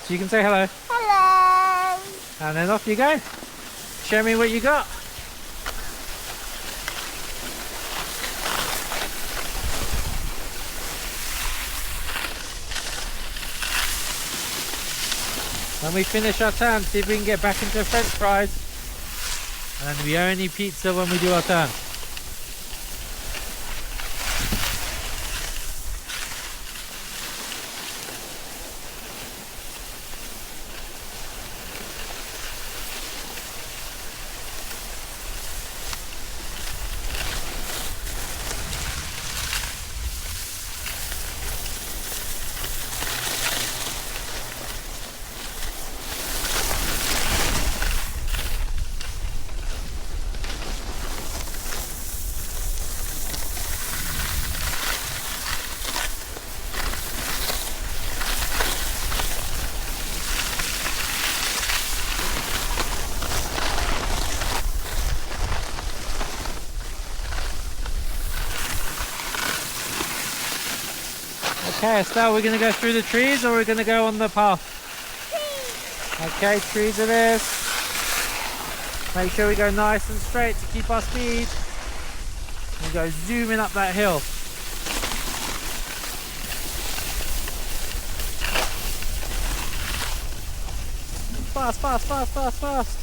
So you can say hello. Hello. And then off you go. Show me what you got. When we finish our turn, see if we can get back into French fries. And then we only pizza when we do our turn. Okay, Estelle, we're going to go through the trees or we're going to go on the path? Trees. Okay, trees it is. Make sure we go nice and straight to keep our speed. We go zooming up that hill. Fast, fast, fast, fast, fast.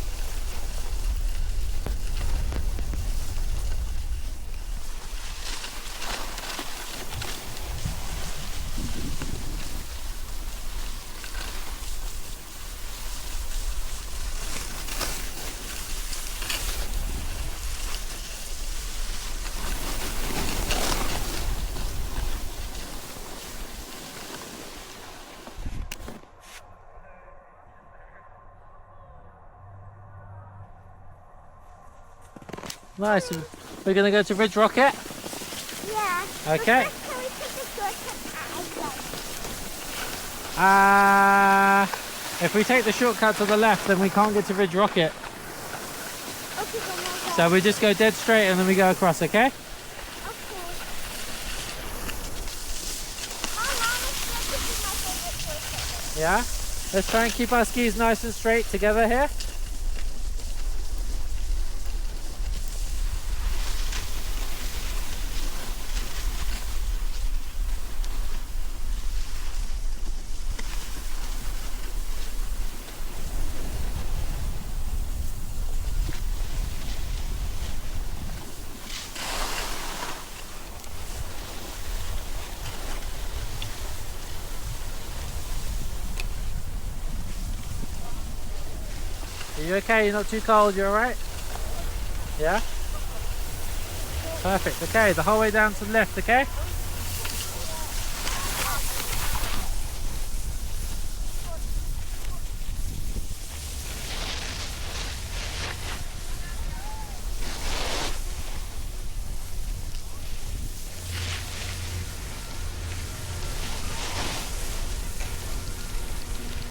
Nice. We're going to go to Ridge Rocket? Yeah. Okay. But can we take the shortcut If we take the shortcut to the left, then we can't get to Ridge Rocket. Okay, then we'll go. So we just go dead straight and then we go across, okay? Okay. How long is this my favorite shortcut? Yeah? Let's try and keep our skis nice and straight together here. Are you okay? You're not too cold? You're alright? Yeah? Perfect. Okay, the whole way down to the left, okay?